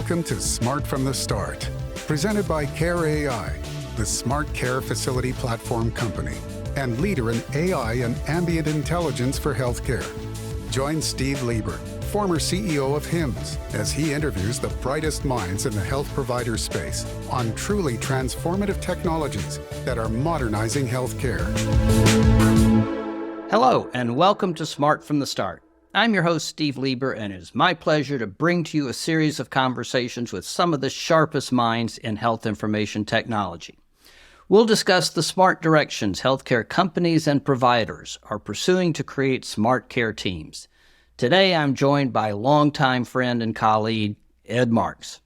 Welcome to Smart from the Start, presented by Care AI, the smart care facility platform company and leader in AI and ambient intelligence for healthcare. Join Steve Lieber, former CEO of HIMSS, as he interviews the brightest minds in the health provider space on truly transformative technologies that are modernizing healthcare. Hello, and welcome to Smart from the Start. I'm your host, Steve Lieber, and it is my pleasure to bring to you a series of conversations with some of the sharpest minds in health information technology. We'll discuss the smart directions healthcare companies and providers are pursuing to create smart care teams. Today, I'm joined by longtime friend and colleague, Ed Marx.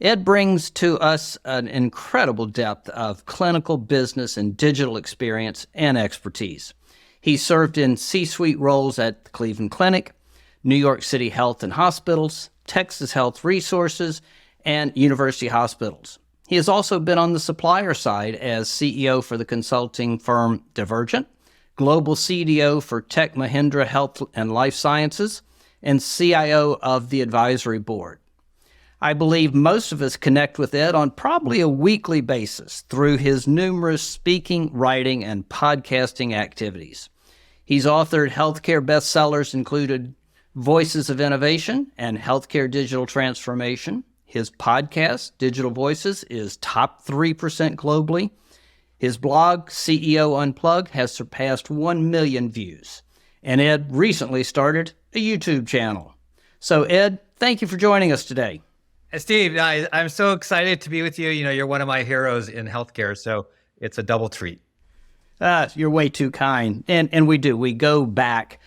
Ed brings to us an incredible depth of clinical, business, and digital experience and expertise. He served in C-suite roles at the Cleveland Clinic, New York City Health and Hospitals, Texas Health Resources, and University Hospitals. He has also been on the supplier side as CEO for the consulting firm Divergent, Global CDO for Tech Mahindra Health and Life Sciences, and CIO of the Advisory Board. I believe most of us connect with Ed on probably a weekly basis through his numerous speaking, writing, and podcasting activities. He's authored healthcare bestsellers included Voices of Innovation and Healthcare Digital Transformation. His podcast, Digital Voices, is top 3% globally. His blog, CEO Unplugged, has surpassed 1 million views. And Ed recently started a YouTube channel. So Ed, thank you for joining us today. Steve, I'm so excited to be with you. You know, you're one of my heroes in healthcare, so it's a double treat. You're way too kind. And we do. We go back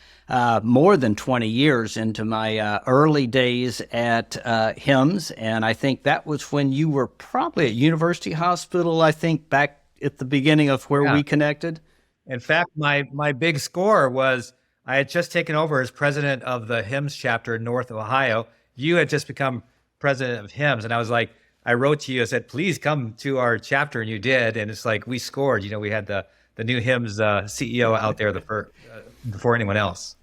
more than 20 years into my early days at HIMSS, and I think that was when you were probably at University Hospital, I think, back at the beginning of where we connected. In fact, my big score was I had just taken over as president of the HIMSS chapter in North Ohio. You had just become president of HIMSS, and I was like, I wrote to you, I said, please come to our chapter, and you did, and it's like we scored. You know, we had the new HIMSS CEO out there before anyone else.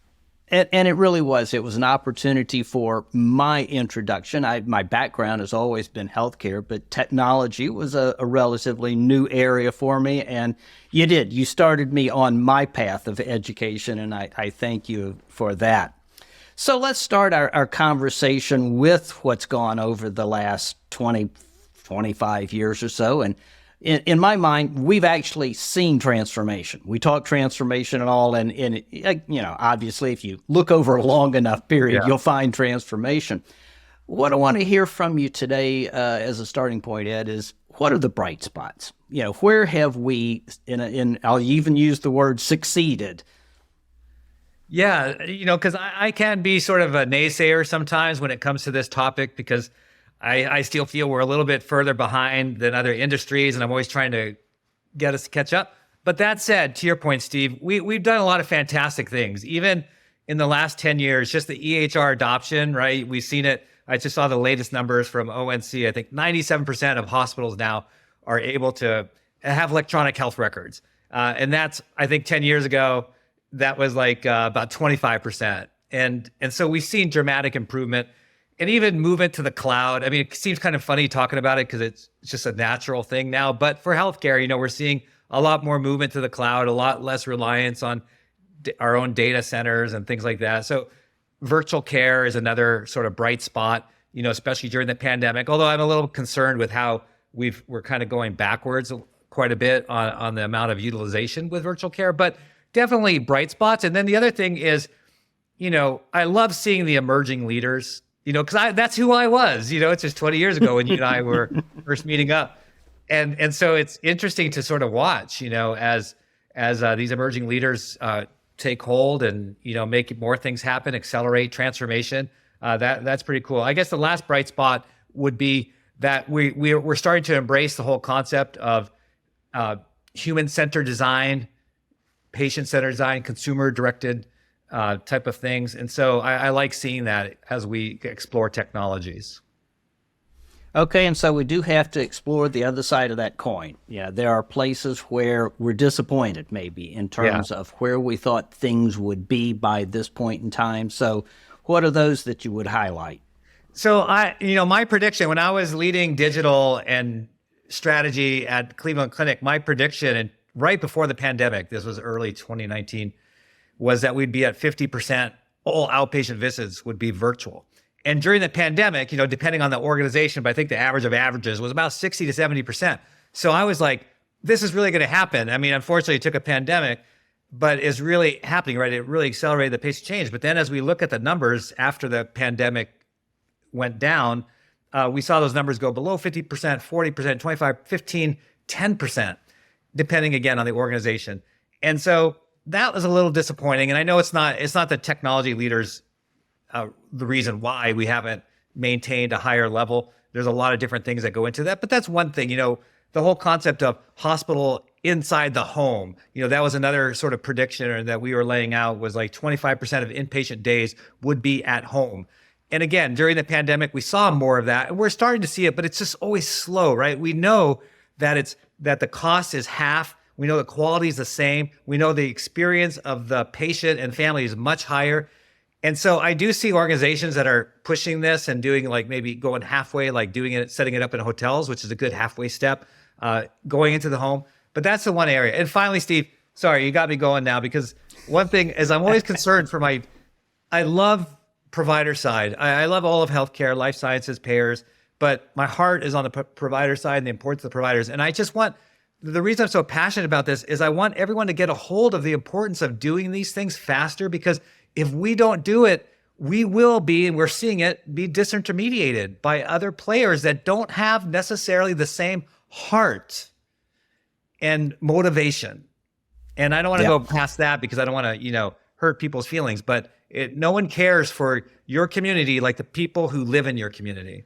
And it really was. It was an opportunity for my introduction. My background has always been healthcare, but technology was a relatively new area for me. And you started me on my path of education, and I thank you for that. So let's start our conversation with what's gone over the last 20, 25 years or so. And in my mind, we've actually seen transformation. We talk transformation and all, and obviously, if you look over a long enough period, you'll find transformation. What I want to hear from you today as a starting point, Ed, is what are the bright spots? You know, where have we, I'll even use the word succeeded? Yeah, you know, because I can be sort of a naysayer sometimes when it comes to this topic, because I still feel we're a little bit further behind than other industries, and I'm always trying to get us to catch up. But that said, to your point, Steve, we've done a lot of fantastic things. Even in the last 10 years, just the EHR adoption, right? We've seen it. I just saw the latest numbers from ONC. I think 97% of hospitals now are able to have electronic health records. And that's, I think 10 years ago, that was like about 25%. And so we've seen dramatic improvement and even movement to the cloud. I mean, it seems kind of funny talking about it because it's just a natural thing now. But for healthcare, you know, we're seeing a lot more movement to the cloud, a lot less reliance on our own data centers and things like that. So virtual care is another sort of bright spot, you know, especially during the pandemic. Although I'm a little concerned with how we're kind of going backwards quite a bit on the amount of utilization with virtual care. But definitely bright spots. And then the other thing is, you know, I love seeing the emerging leaders, you know, because that's who I was, you know, it's just 20 years ago when you and I were first meeting up. And so it's interesting to sort of watch, you know, as these emerging leaders take hold and, you know, make more things happen, accelerate transformation. That's pretty cool. I guess the last bright spot would be that we're starting to embrace the whole concept of human-centered design, patient-centered design, consumer-directed type of things. And so I like seeing that as we explore technologies. Okay, and so we do have to explore the other side of that coin. Yeah, there are places where we're disappointed maybe in terms of where we thought things would be by this point in time. So what are those that you would highlight? So my prediction when I was leading digital and strategy at Cleveland Clinic, my prediction, and right before the pandemic, this was early 2019, was that we'd be at 50%, all outpatient visits would be virtual. And during the pandemic, depending on the organization, but I think the average of averages was about 60 to 70%. So I was like, this is really going to happen. I mean, unfortunately, it took a pandemic, but it's really happening, right? It really accelerated the pace of change. But then as we look at the numbers after the pandemic went down, we saw those numbers go below 50%, 40%, 25, 15, 10%, depending again on the organization. And so that was a little disappointing. And I know it's not the technology leaders, the reason why we haven't maintained a higher level. There's a lot of different things that go into that, but that's one thing. The whole concept of hospital inside the home, that was another sort of prediction that we were laying out, was like 25% of inpatient days would be at home. And again, during the pandemic, we saw more of that, and we're starting to see it, but it's just always slow, right? We know that that the cost is half. We know the quality is the same. We know the experience of the patient and family is much higher. And so I do see organizations that are pushing this and doing, like, maybe going halfway, like doing it, setting it up in hotels, which is a good halfway step, going into the home. But that's the one area. And finally, Steve, sorry, you got me going now, because one thing is I'm always concerned for I love provider side. I love all of healthcare, life sciences, payers, but my heart is on the provider side and the importance of the providers. And I just the reason I'm so passionate about this is I want everyone to get a hold of the importance of doing these things faster, because if we don't do it, we will be, and we're seeing it, be disintermediated by other players that don't have necessarily the same heart and motivation. And I don't want to go past that, because I don't want to, hurt people's feelings, but no one cares for your community like the people who live in your community.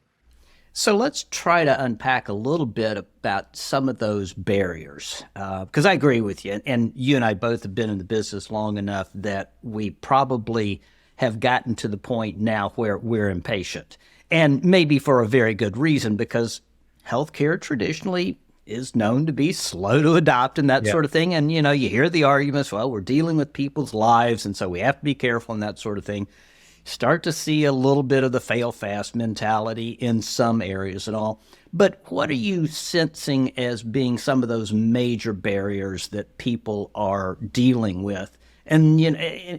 So let's try to unpack a little bit about some of those barriers, because I agree with you. And you and I both have been in the business long enough that we probably have gotten to the point now where we're impatient. And maybe for a very good reason, because healthcare traditionally is known to be slow to adopt and that sort of thing. And, you hear the arguments, well, we're dealing with people's lives, and so we have to be careful and that sort of thing. Start to see a little bit of the fail fast mentality in some areas and all. But what are you sensing as being some of those major barriers that people are dealing with? And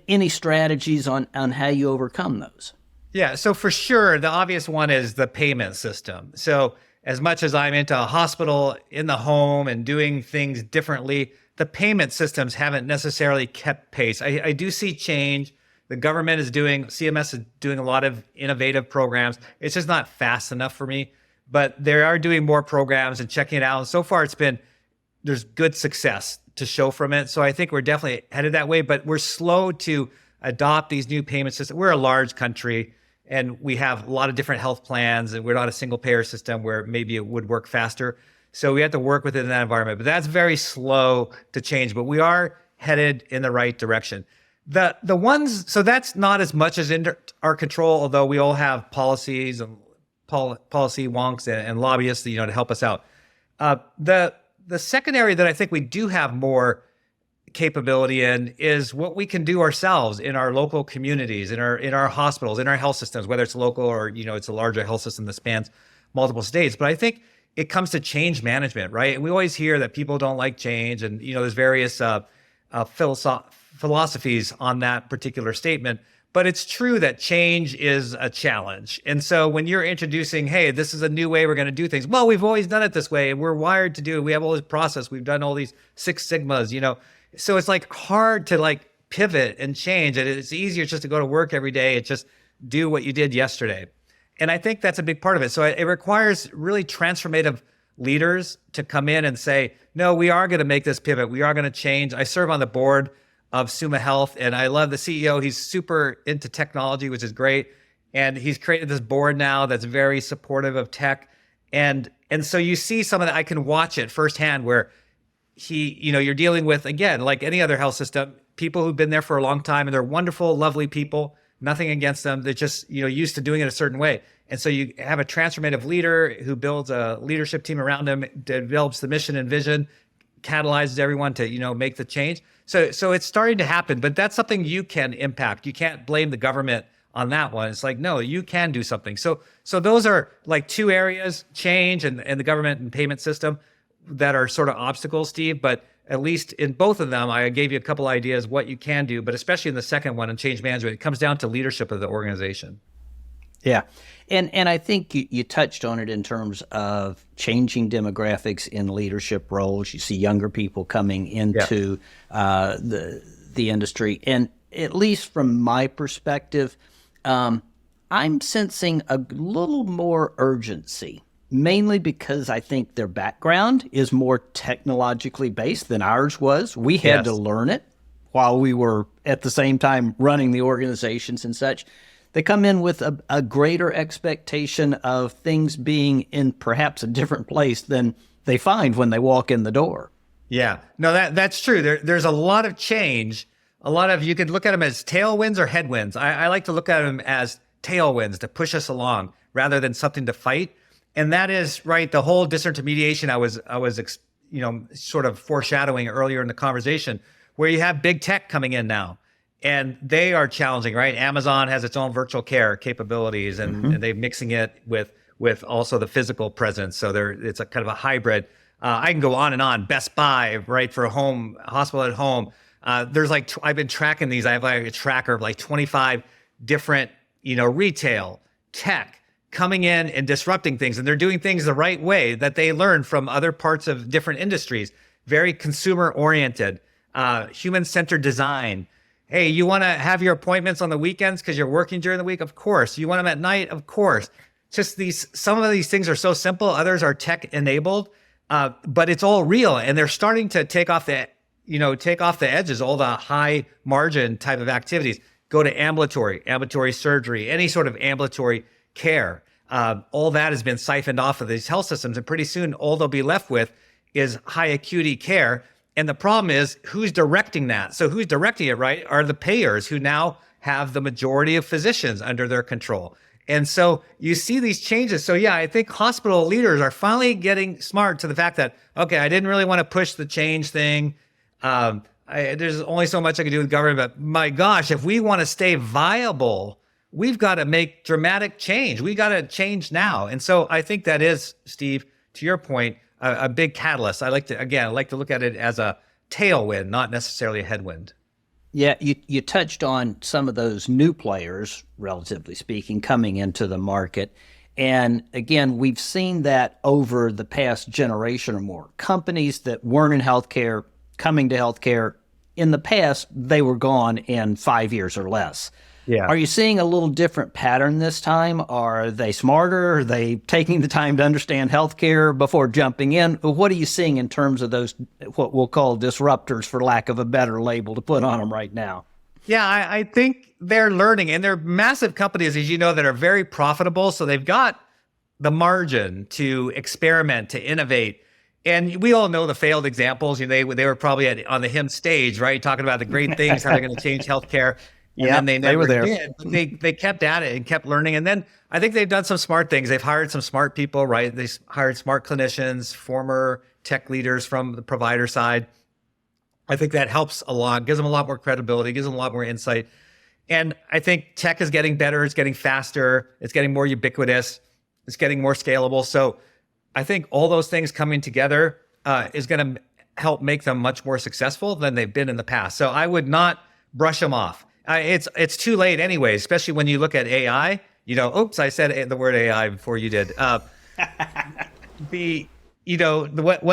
any strategies on how you overcome those? Yeah, so for sure, the obvious one is the payment system. So as much as I'm into a hospital, in the home, and doing things differently, the payment systems haven't necessarily kept pace. I do see change. The government CMS is doing a lot of innovative programs. It's just not fast enough for me, but they are doing more programs and checking it out. And so far there's good success to show from it. So I think we're definitely headed that way, but we're slow to adopt these new payment systems. We're a large country, and we have a lot of different health plans, and we're not a single payer system where maybe it would work faster. So we have to work within that environment, but that's very slow to change, but we are headed in the right direction. So that's not as much as in our control, although we all have policies and policy wonks and lobbyists, to help us out. The second area that I think we do have more capability in is what we can do ourselves in our local communities, in our hospitals, in our health systems, whether it's local or, it's a larger health system that spans multiple states. But I think it comes to change management, right? And we always hear that people don't like change, and, there's various philosophies on that particular statement. But it's true that change is a challenge. And so when you're introducing, hey, this is a new way we're going to do things. Well, we've always done it this way, and we're wired to do it. We have all this process. We've done all these Six Sigmas, So it's like hard to pivot and change. And it's easier just to go to work every day and just do what you did yesterday. And I think that's a big part of it. So it requires really transformative leaders to come in and say, no, we are going to make this pivot. We are going to change. I serve on the board of Summa Health, and I love the CEO. He's super into technology, which is great. And he's created this board now that's very supportive of tech. And so you see some of that. I can watch it firsthand where you're dealing with, again, like any other health system, people who've been there for a long time, and they're wonderful, lovely people, nothing against them. They're just, used to doing it a certain way. And so you have a transformative leader who builds a leadership team around him, develops the mission and vision, catalyzes everyone to, make the change. So it's starting to happen, but that's something you can impact. You can't blame the government on that one. It's like, no, you can do something. So those are like two areas, change and the government and payment system, that are sort of obstacles, Steve. But at least in both of them, I gave you a couple ideas what you can do, but especially in the second one, in change management, it comes down to leadership of the organization. Yeah. And I think you touched on it in terms of changing demographics in leadership roles. You see younger people coming into the industry. And at least from my perspective, I'm sensing a little more urgency, mainly because I think their background is more technologically based than ours was. We had to learn it while we were at the same time running the organizations and such. They come in with a greater expectation of things being in perhaps a different place than they find when they walk in the door. Yeah, no, that's true. There's a lot of change. A lot of, you could look at them as tailwinds or headwinds. I like to look at them as tailwinds to push us along rather than something to fight. And that is right. The whole disintermediation I was sort of foreshadowing earlier in the conversation, where you have big tech coming in now. And they are challenging, right? Amazon has its own virtual care capabilities, and they're mixing it with also the physical presence. So it's a kind of a hybrid. I can go on and on. Best Buy, right, for a home hospital at home. There's like I've been tracking these. I have like a tracker of like 25 different, retail, tech coming in and disrupting things, and they're doing things the right way that they learned from other parts of different industries. Very consumer oriented, human-centered design. Hey, you want to have your appointments on the weekends because you're working during the week? Of course. You want them at night? Of course. Just some of these things are so simple. Others are tech enabled, but it's all real. And they're starting to take off the edges, all the high margin type of activities. Go to ambulatory surgery, any sort of ambulatory care. All that has been siphoned off of these health systems. And pretty soon, all they'll be left with is high acuity care. And the problem is, who's directing that? So who's directing it, right, are the payers, who now have the majority of physicians under their control. And so you see these changes. So yeah, I think hospital leaders are finally getting smart to the fact that, okay, I didn't really want to push the change thing. There's only so much I can do with government, but my gosh, if we want to stay viable, we've got to make dramatic change. We got to change now. And so I think that is, Steve, to your point, a big catalyst. I like to look at it as a tailwind, not necessarily a headwind. Yeah, you touched on some of those new players, relatively speaking, coming into the market. And again, we've seen that over the past generation or more. Companies that weren't in healthcare coming to healthcare. In the past, they were gone in 5 years or less. Yeah. Are you seeing a little different pattern this time? Are they smarter? Are they taking the time to understand healthcare before jumping in? What are you seeing in terms of those, what we'll call disruptors, for lack of a better label to put on them right now? Yeah, I think they're learning, and they're massive companies, as you know, that are very profitable. So they've got the margin to experiment, to innovate. And we all know the failed examples. They were probably on the HIM stage, right? Talking about the great things, how they're going to change healthcare. And then they never did. But they kept at it and kept learning. And then I think they've done some smart things. They've hired some smart people, right? They hired smart clinicians, former tech leaders from the provider side. I think that helps a lot, gives them a lot more credibility, gives them a lot more insight. And I think tech is getting better. It's getting faster. It's getting more ubiquitous. It's getting more scalable. So I think all those things coming together is going to help make them much more successful than they've been in the past. So I would not brush them off. It's too late anyway, especially when you look at AI. Oops, I said the word AI before you did. What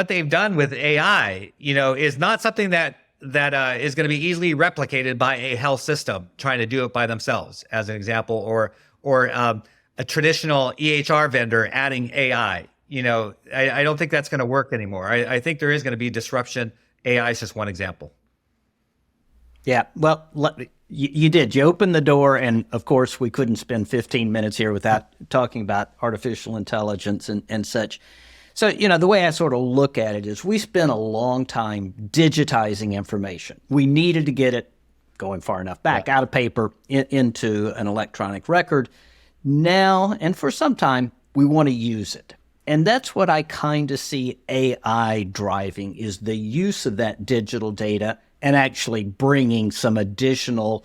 they've done with AI, is not something that is going to be easily replicated by a health system trying to do it by themselves, as an example, or a traditional EHR vendor adding AI. I don't think that's going to work anymore. I think there is going to be disruption. AI is just one example. Yeah, well, you did. You opened the door, and of course, we couldn't spend 15 minutes here without talking about artificial intelligence and such. So, the way I sort of look at it is we spent a long time digitizing information. We needed to get it, going far enough back, out of paper into an electronic record. Now, and for some time, we want to use it. And that's what I kind of see AI driving, is the use of that digital data and actually bringing some additional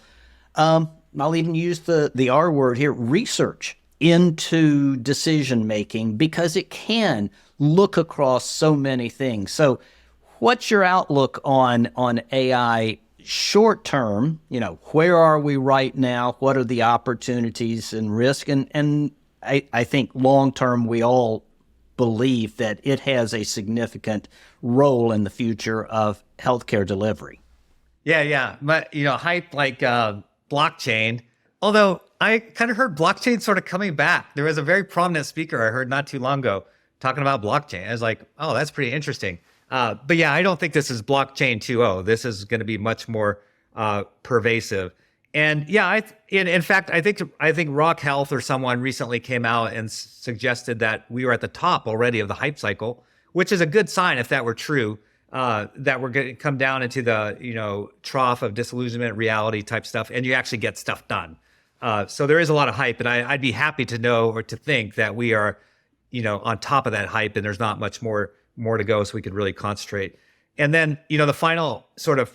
I'll even use the R word here, research into decision making, because it can look across so many things. So what's your outlook on AI short term? Where are we right now? What are the opportunities and risk? And I think long term, we all believe that it has a significant role in the future of healthcare delivery. Yeah. But, hype like blockchain, although I kind of heard blockchain sort of coming back. There was a very prominent speaker I heard not too long ago talking about blockchain. I was like, oh, that's pretty interesting. But yeah, I don't think this is blockchain 2.0. This is going to be much more pervasive. And yeah, in fact, I think Rock Health or someone recently came out and suggested that we were at the top already of the hype cycle, which is a good sign if that were true. That we're going to come down into the trough of disillusionment, reality type stuff, and you actually get stuff done. So there is a lot of hype, and I'd be happy to know or to think that we are, on top of that hype, and there's not much more to go, so we could really concentrate. And then, the final sort of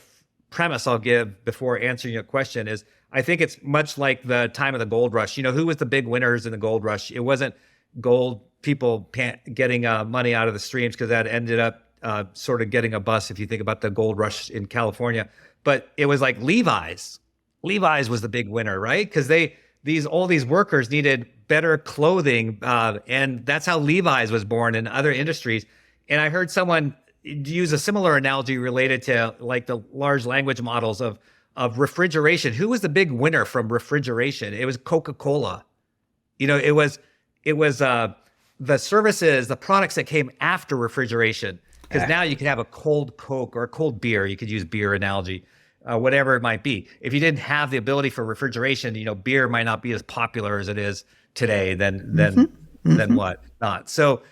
premise I'll give before answering your question is, I think it's much like the time of the gold rush. Who was the big winners in the gold rush? It wasn't gold people getting money out of the streams, because that ended up sort of getting a bust if you think about the gold rush in California. But it was like Levi's. Levi's was the big winner, right? Because all these workers needed better clothing, and that's how Levi's was born in other industries. And I heard someone use a similar analogy related to like the large language models of refrigeration. Who was the big winner from refrigeration? It was Coca-Cola. It was the services, the products that came after refrigeration. Because now you can have a cold Coke or a cold beer. You could use beer analogy, whatever it might be. If you didn't have the ability for refrigeration, beer might not be as popular as it is today. Then what not? So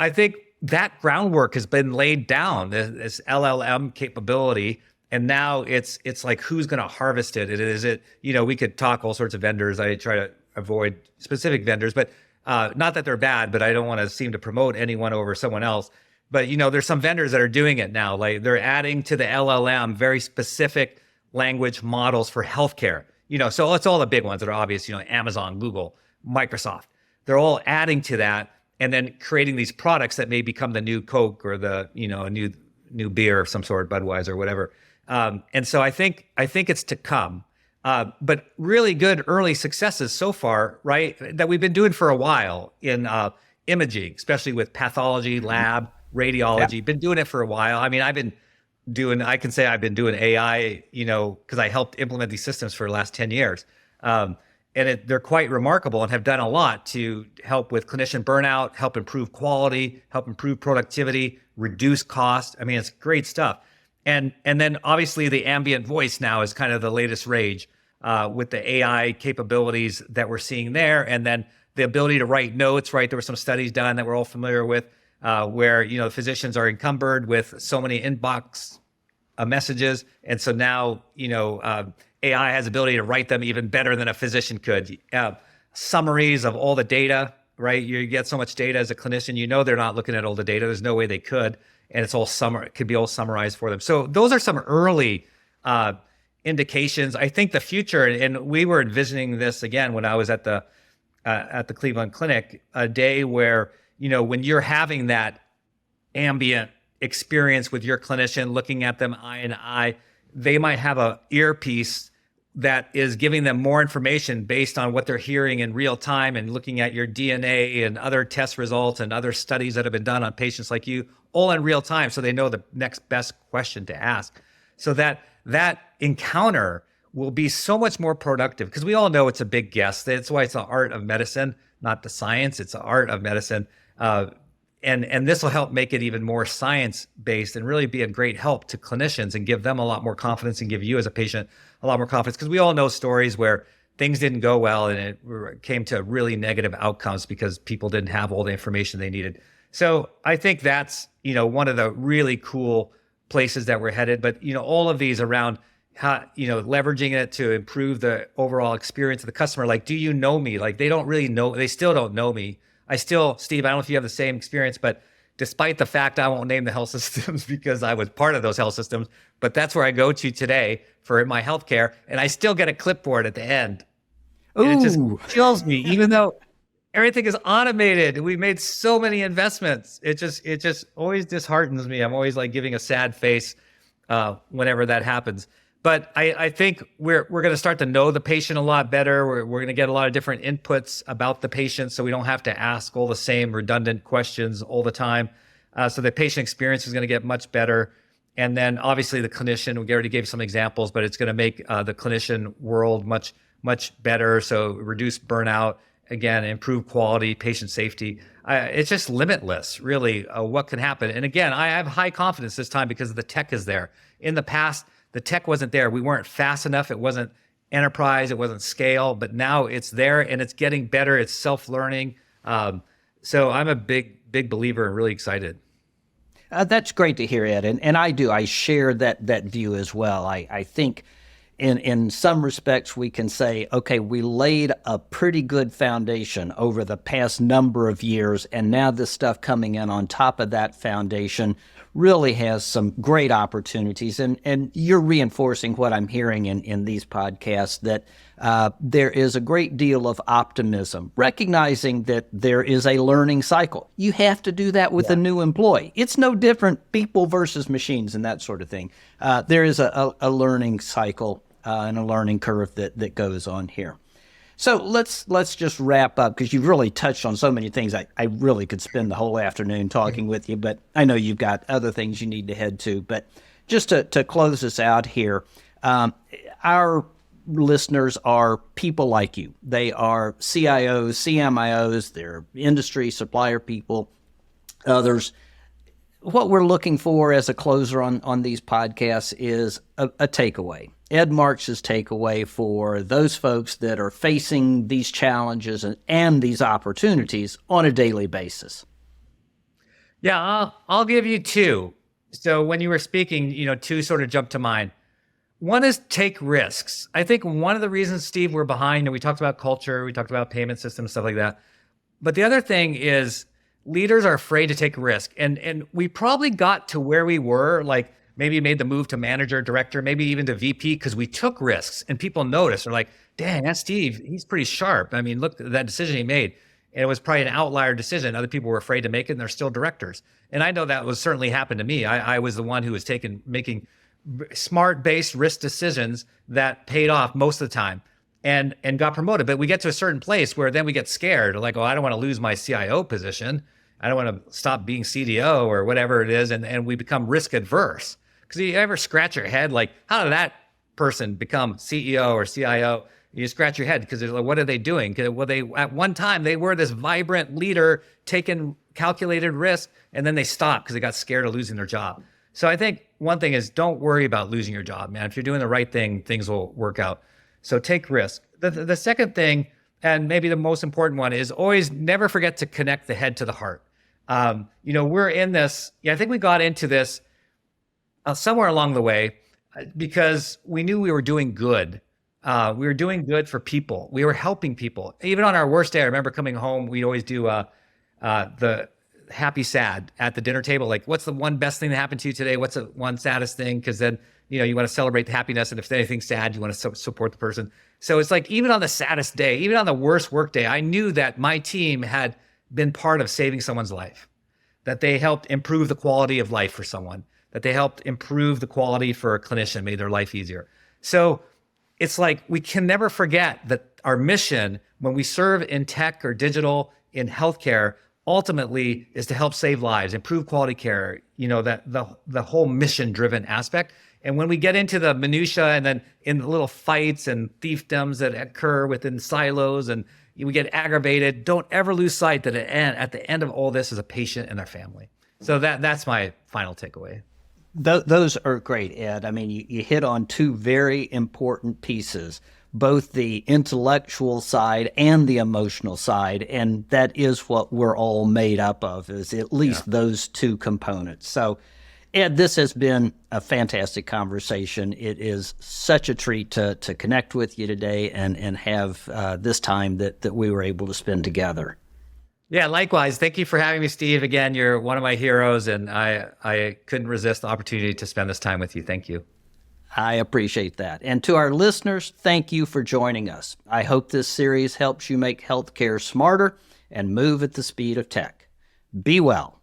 I think that groundwork has been laid down. This LLM capability, and now it's like, who's going to harvest it? Is it we could talk all sorts of vendors. I try to avoid specific vendors, but not that they're bad, but I don't want to seem to promote anyone over someone else. But, there's some vendors that are doing it now. Like they're adding to the LLM very specific language models for healthcare. So it's all the big ones that are obvious, Amazon, Google, Microsoft. They're all adding to that and then creating these products that may become the new Coke or the, a new beer of some sort, Budweiser or whatever. And so I think it's to come. But really good early successes so far, right, that we've been doing for a while in imaging, especially with pathology, lab, radiology. Been doing it for a while. I mean, I can say I've been doing AI, because I helped implement these systems for the last 10 years. And they're quite remarkable and have done a lot to help with clinician burnout, help improve quality, help improve productivity, reduce cost. I mean, it's great stuff. And then obviously the ambient voice now is kind of the latest rage with the AI capabilities that we're seeing there. And then the ability to write notes, right? There were some studies done that we're all familiar with, where physicians are encumbered with so many inbox messages, and so now AI has ability to write them even better than a physician could. Summaries of all the data, right? You get so much data as a clinician, they're not looking at all the data. There's no way they could, and it could be all summarized for them. So those are some early indications. I think the future, and we were envisioning this again when I was at the Cleveland Clinic, a day where when you're having that ambient experience with your clinician, looking at them eye in eye, they might have a earpiece that is giving them more information based on what they're hearing in real time and looking at your DNA and other test results and other studies that have been done on patients like you, all in real time, so they know the next best question to ask. So that encounter will be so much more productive, because we all know it's a big guess. That's why it's the art of medicine, not the science. It's the art of medicine. And this will help make it even more science-based and really be a great help to clinicians and give them a lot more confidence and give you as a patient a lot more confidence. Because we all know stories where things didn't go well and it came to really negative outcomes because people didn't have all the information they needed. So I think that's, one of the really cool places that we're headed. But, all of these around how, leveraging it to improve the overall experience of the customer. Like, do you know me? Like, they don't really know, they still don't know me. Steve, I don't know if you have the same experience, but despite the fact I won't name the health systems because I was part of those health systems, but that's where I go to today for my healthcare, and I still get a clipboard at the end. And it just kills me, even though everything is automated. We made so many investments. It just always disheartens me. I'm always like giving a sad face whenever that happens. But I think we're going to start to know the patient a lot better. We're going to get a lot of different inputs about the patient, so we don't have to ask all the same redundant questions all the time. So the patient experience is going to get much better. And then obviously the clinician, we already gave some examples, but it's going to make the clinician world much better. So reduce burnout, again, improve quality, patient safety. It's just limitless, really, what can happen. And again, I have high confidence this time because the tech is there. In the past, the tech wasn't there. We weren't fast enough. It wasn't enterprise. It wasn't scale. But now it's there and it's getting better. It's self-learning. So I'm a big believer and really excited. That's great to hear, Ed. And I share that view as well. I think in some respects, we can say, okay, we laid a pretty good foundation over the past number of years, and now this stuff coming in on top of that foundation really has some great opportunities. And you're reinforcing what I'm hearing in these podcasts, that there is a great deal of optimism, recognizing that there is a learning cycle. You have to do that with a new employee. It's no different, people versus machines and that sort of thing. There is a learning cycle and a learning curve that goes on here. So let's just wrap up, because you've really touched on so many things. I really could spend the whole afternoon talking with you, but I know you've got other things you need to head to. But just to close us out here, our listeners are people like you. They are CIOs, CMIOs, they're industry supplier people, others. What we're looking for as a closer on these podcasts is a takeaway. Ed Marx's takeaway for those folks that are facing these challenges and these opportunities on a daily basis. Yeah, I'll give you two. So when you were speaking, two sort of jumped to mind. One is take risks. I think one of the reasons, Steve, we're behind, and we talked about culture, we talked about payment systems, stuff like that. But the other thing is leaders are afraid to take a risk. And we probably got to where we were, like maybe made the move to manager, director, maybe even to VP, because we took risks and people noticed. They're like, dang, that's Steve. He's pretty sharp. I mean, look at that decision he made. And it was probably an outlier decision. Other people were afraid to make it, and they're still directors. And I know that was certainly happened to me. I was the one who was making smart-based risk decisions that paid off most of the time and got promoted. But we get to a certain place where then we get scared, like, oh, I don't want to lose my CIO position. I don't want to stop being CDO or whatever it is. And we become risk adverse. Because you ever scratch your head, like, how did that person become CEO or CIO? You scratch your head because like, what are they doing? Well, at one time, they were this vibrant leader taking calculated risk, and then they stopped because they got scared of losing their job. So I think one thing is, don't worry about losing your job, man. If you're doing the right thing, things will work out. So take risk. The second thing, and maybe the most important one, is always never forget to connect the head to the heart. We're in this, I think we got into this somewhere along the way because we knew we were doing good. We were doing good for people. We were helping people. Even on our worst day, I remember coming home, we'd always do the happy, sad at the dinner table. Like, what's the one best thing that happened to you today? What's the one saddest thing? Because then, you want to celebrate the happiness. And if there's anything sad, you want to support the person. So it's like, even on the saddest day, even on the worst work day, I knew that my team had been part of saving someone's life, that they helped improve the quality of life for someone, that they helped improve the quality for a clinician, made their life easier. So it's like, we can never forget that our mission, when we serve in tech or digital, in healthcare, ultimately is to help save lives, improve quality care, that the whole mission-driven aspect. And when we get into the minutia and then in the little fights and fiefdoms that occur within silos and we get aggravated, don't ever lose sight that at the end of all this is a patient and their family. So that's my final takeaway. Those are great, Ed. I mean, you hit on two very important pieces, both the intellectual side and the emotional side, and that is what we're all made up of, is at least those two components. So, Ed, this has been a fantastic conversation. It is such a treat to connect with you today and have this time that we were able to spend together. Yeah, likewise. Thank you for having me, Steve. Again, you're one of my heroes, and I couldn't resist the opportunity to spend this time with you. Thank you. I appreciate that. And to our listeners, thank you for joining us. I hope this series helps you make healthcare smarter and move at the speed of tech. Be well.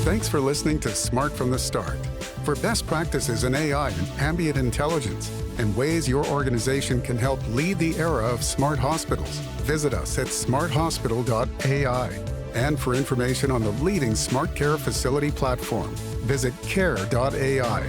Thanks for listening to Smart from the Start. For best practices in AI and ambient intelligence and ways your organization can help lead the era of smart hospitals, visit us at smarthospital.ai. And for information on the leading smart care facility platform, visit care.ai.